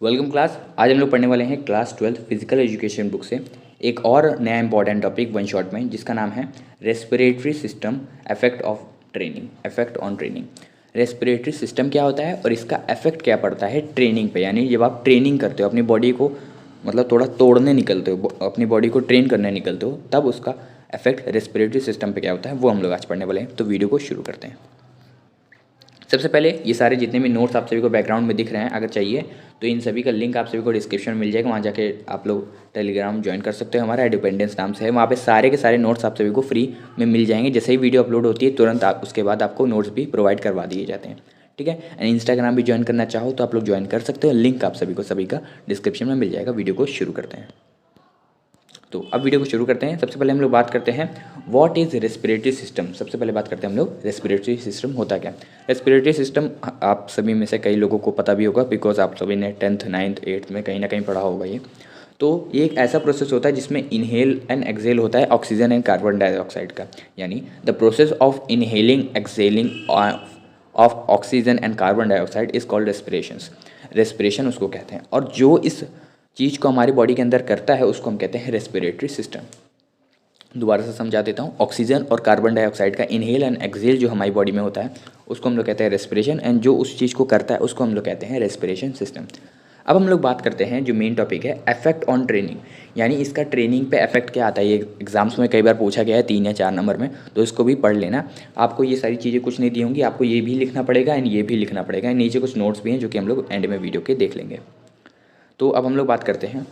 Welcome class. आज हम लोग पढ़ने वाले हैं क्लास 12 फिजिकल एजुकेशन बुक से एक और नया इंपॉर्टेंट टॉपिक वन शॉट में, जिसका नाम है respiratory system effect of training, effect on training. Respiratory system क्या होता है और इसका इफेक्ट क्या पड़ता है ट्रेनिंग पे, यानी जब आप ट्रेनिंग करते हो, अपनी बॉडी को मतलब थोड़ा तोड़ने निकलते हो, अपनी बॉडी को ट्रेन करने निकलते हो, तब उसका इफेक्ट रेस्पिरेटरी सिस्टम पे क्या होता है वो हम लोग आज पढ़ने वाले हैं। तो वीडियो को शुरू करते हैं। सबसे पहले ये सारे जितने भी नोट्स आप सभी को बैकग्राउंड में दिख रहे हैं, अगर चाहिए तो इन सभी का लिंक आप सभी को डिस्क्रिप्शन में मिल जाएगा। वहाँ जाके आप लोग टेलीग्राम ज्वाइन कर सकते हो, हमारा डिपेंडेंस नाम से है। वहाँ पे सारे के सारे नोट्स आप सभी को फ्री में मिल जाएंगे। जैसे ही वीडियो अपलोड होती है तुरंत उसके बाद आपको नोट्स भी प्रोवाइड करवा दिए जाते हैं। ठीक है। एंड इंस्टाग्राम भी ज्वाइन करना चाहो तो आप लोग ज्वाइन कर सकते हो, लिंक आप सभी का डिस्क्रिप्शन में मिल जाएगा। वीडियो को शुरू करते हैं। तो अब वीडियो को शुरू करते हैं। सबसे पहले हम लोग बात करते हैं व्हाट इज़ रेस्पिरेटरी सिस्टम। सबसे पहले बात करते हैं हम लोग रेस्पिरेटरी सिस्टम होता क्या। रेस्पिरेटरी सिस्टम आप सभी में से कई लोगों को पता भी होगा, बिकॉज आप सभी ने 10th 9th 8th में कहीं ना कहीं पढ़ा होगा ये। तो ये एक ऐसा प्रोसेस होता है जिसमें इनहेल एंड एक्सेल होता है ऑक्सीजन एंड कार्बन डाइऑक्साइड का, यानी the process of inhaling exhaling of oxygen and carbon dioxide is called respirations. Respiration उसको कहते हैं, और जो इस चीज़ को हमारी बॉडी के अंदर करता है उसको हम कहते हैं रेस्पिरेटरी सिस्टम। दोबारा से समझा देता हूँ। ऑक्सीजन और कार्बन डाइऑक्साइड का इनहेल एंड एक्सेल जो हमारी बॉडी में होता है उसको हम लोग कहते हैं रेस्पिरेशन, एंड जो उस चीज़ को करता है उसको हम लोग कहते हैं रेस्पिरेशन सिस्टम। अब हम लोग बात करते हैं जो मेन टॉपिक है इफेक्ट ऑन ट्रेनिंग, यानी इसका ट्रेनिंग पे इफेक्ट क्या आता है। ये एग्जाम्स में कई बार पूछा गया है 3 या 4 नंबर में, तो इसको भी पढ़ लेना। आपको ये सारी चीज़ें कुछ नहीं दी होंगी, आपको ये भी लिखना पड़ेगा एंड ये भी लिखना पड़ेगा। नीचे कुछ नोट्स भी हैं जो कि हम लोग एंड में वीडियो के देख लेंगे। तो अब हम लोग बात करते हैं,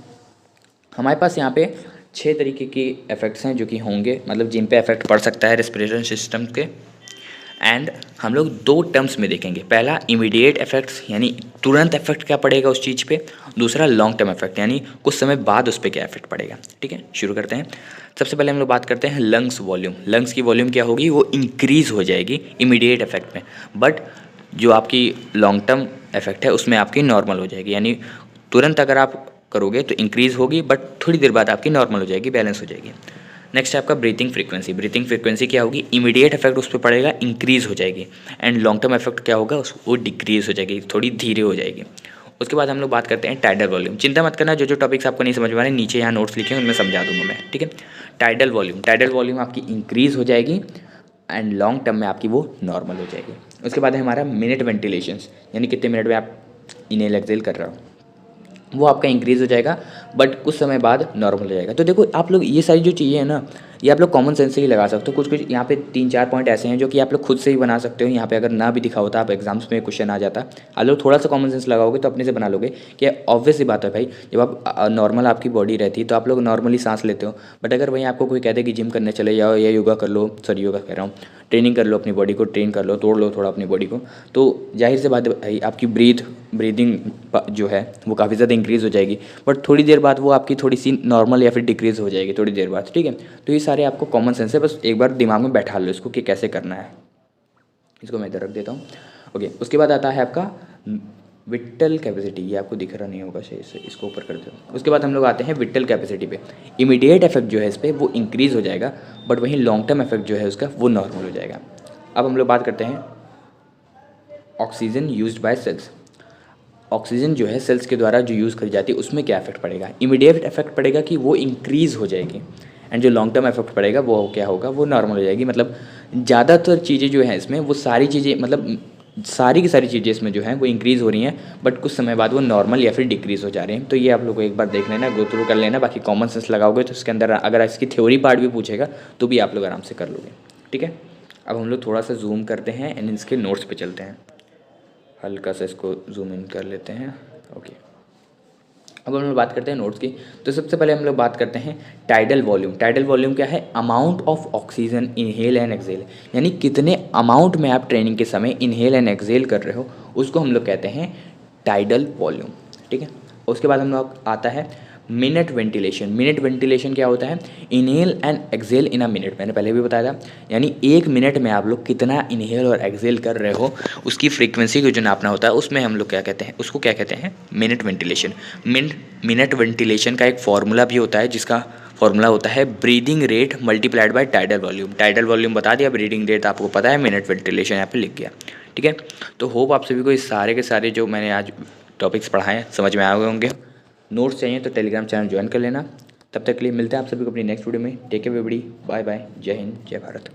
हमारे पास यहाँ पे 6 तरीके के इफ़ेक्ट्स हैं जो कि होंगे, मतलब जिन पे इफेक्ट पड़ सकता है रेस्पिरेशन सिस्टम के। एंड हम लोग 2 टर्म्स में देखेंगे। पहला इमीडिएट इफेक्ट्स, यानी तुरंत इफेक्ट क्या पड़ेगा उस चीज़ पे। दूसरा लॉन्ग टर्म इफेक्ट, यानी कुछ समय बाद उस पर क्या इफेक्ट पड़ेगा। ठीक है, शुरू करते हैं। सबसे पहले हम लोग बात करते हैं लंग्स वॉल्यूम। लंग्स की वॉल्यूम क्या होगी, वो इंक्रीज़ हो जाएगी इमीडिएट इफेक्ट में, बट जो आपकी लॉन्ग टर्म इफेक्ट है उसमें आपकी नॉर्मल हो जाएगी। यानी तुरंत अगर आप करोगे तो इंक्रीज़ होगी, बट थोड़ी देर बाद आपकी नॉर्मल हो जाएगी, बैलेंस हो जाएगी। नेक्स्ट है आपका ब्रीथिंग फ्रीक्वेंसी। ब्रीथिंग फ्रीक्वेंसी क्या होगी, इमीडिएट इफेक्ट उस पर पड़ेगा, इंक्रीज़ हो जाएगी, एंड लॉन्ग टर्म इफेक्ट क्या होगा, वो डिक्रीज़ हो जाएगी, थोड़ी धीरे हो जाएगी। उसके बाद हम लोग बात करते हैं टाइडल वॉल्यूम। चिंता मत करना, जो जो टॉपिक्स आपको नहीं समझ में आ रहे हैं नीचे यहाँ नोट्स लिखे हैं उनमें समझा दूंगा मैं। ठीक है। टाइडल वॉल्यूम, टाइडल वॉल्यूम आपकी इंक्रीज़ हो जाएगी एंड लॉन्ग टर्म में आपकी वो नॉर्मल हो जाएगी। उसके बाद है हमारा मिनट वेंटिलेशंस, यानी कितने मिनट में आप इनहेल एक्सेल कर रहे हो, वो आपका इंक्रीज़ हो जाएगा, बट कुछ समय बाद नॉर्मल हो जाएगा। तो देखो आप लोग ये सारी जो चीज़ें हैं ना, ये आप लोग कॉमन सेंस से ही लगा सकते हो। कुछ कुछ यहाँ पे 3-4 पॉइंट ऐसे हैं जो कि आप लोग खुद से ही बना सकते हो। यहाँ पे अगर ना भी दिखा होता, आप एग्जाम्स में क्वेश्चन आ जाता, आप लोग थोड़ा सा कॉमन सेंस लगाओगे तो अपने से बना लोगे। कि ऑब्वियस सी बात है भाई, जब आप नॉर्मल आपकी बॉडी रहती है तो आप लोग नॉर्मली सांस लेते हो, बट अगर वहीं आपको कोई कहते कि जिम करने चले जाओ या योगा कर लो, सॉरी योगा कह रहा हूँ, ट्रेनिंग कर लो, अपनी बॉडी को ट्रेन कर लो, तोड़ लो थोड़ा अपनी बॉडी को, तो जाहिर सी बात है भाई आपकी ब्रीदिंग जो है वो काफ़ी ज़्यादा इंक्रीज़ हो जाएगी, बट थोड़ी देर बाद वो आपकी थोड़ी सी नॉर्मल या फिर डिक्रीज़ हो जाएगी थोड़ी देर बाद। ठीक है। तो ये सारे आपको कॉमन सेंस है, बस एक बार दिमाग में बैठा लो इसको कि कैसे करना है। इसको मैं इधर रख देता हूँ। ओके। उसके बाद आता है आपका विट्टल कैपेसिटी। ये आपको दिख रहा नहीं होगा सही से, इसको ऊपर कर दो। उसके बाद हम लोग आते हैं विट्टल कैपेसिटी पे। इमीडिएट इफेक्ट जो है इस पर वो इंक्रीज़ हो जाएगा, बट वहीं लॉन्ग टर्म इफेक्ट जो है उसका वो नॉर्मल हो जाएगा। अब हम लोग बात करते हैं oxygen used by cells. Oxygen जो है सेल्स के द्वारा जो यूज़ करी जाती है उसमें क्या इफेक्ट पड़ेगा। इमीडिएट इफेक्ट पड़ेगा कि वो इंक्रीज़ हो जाएगी, एंड जो लॉन्ग टर्म इफेक्ट पड़ेगा वो क्या होगा, वो नॉर्मल हो जाएगी। मतलब ज़्यादातर चीज़ें जो हैं इसमें, वो सारी चीज़ें, मतलब सारी की सारी चीज़ें इसमें जो हैं वो इंक्रीज़ हो रही हैं, बट कुछ समय बाद वो नॉर्मल या फिर डिक्रीज़ हो जा रही हैं। तो ये आप लोग को एक बार देख लेना, गो थ्रू कर लेना। बाकी कॉमन सेंस लगाओगे तो इसके अंदर अगर इसकी थ्योरी पार्ट भी पूछेगा तो भी आप लोग आराम से कर लोगे। ठीक है। अब हम लोग थोड़ा सा जूम करते हैं एंड इसके नोट्स पे चलते हैं। हल्का सा इसको जूम इन कर लेते हैं। ओके। अब हम लोग बात करते हैं नोट्स की। तो सबसे पहले हम लोग बात करते हैं टाइडल वॉल्यूम। टाइडल वॉल्यूम क्या है, amount of oxygen inhale and exhale, यानी कितने अमाउंट में आप ट्रेनिंग के समय इनहेल एंड एक्सेल कर रहे हो उसको हम लोग कहते हैं टाइडल वॉल्यूम। ठीक है। उसके बाद हम लोग आता है मिनट वेंटिलेशन। मिनट वेंटिलेशन क्या होता है, inhale and exhale in a minute. मैंने पहले भी बताया था, यानी 1 मिनट में आप लोग कितना इनहेल और एक्सेल कर रहे हो उसकी फ्रीक्वेंसी को जो नापना होता है उसमें हम लोग क्या कहते हैं, उसको क्या कहते हैं, मिनट वेंटिलेशन। मिनट वेंटिलेशन का एक फॉर्मूला भी होता है, जिसका फॉर्मूला होता है breathing rate multiplied by tidal volume. Tidal volume बता दिया, ब्रीदिंग रेट आपको पता है, मिनट वेंटिलेशन यहाँ पे लिख गया। ठीक है। तो होप आप सभी को इस सारे के सारे जो मैंने आज टॉपिक्स पढ़ाएँ, समझ में आए होंगे। नोट्स चाहिए तो टेलीग्राम चैनल ज्वाइन कर लेना। तब तक के लिए मिलते हैं आप सभी को अपनी नेक्स्ट वीडियो में। Take care everybody, bye bye, जय हिंद, जय भारत।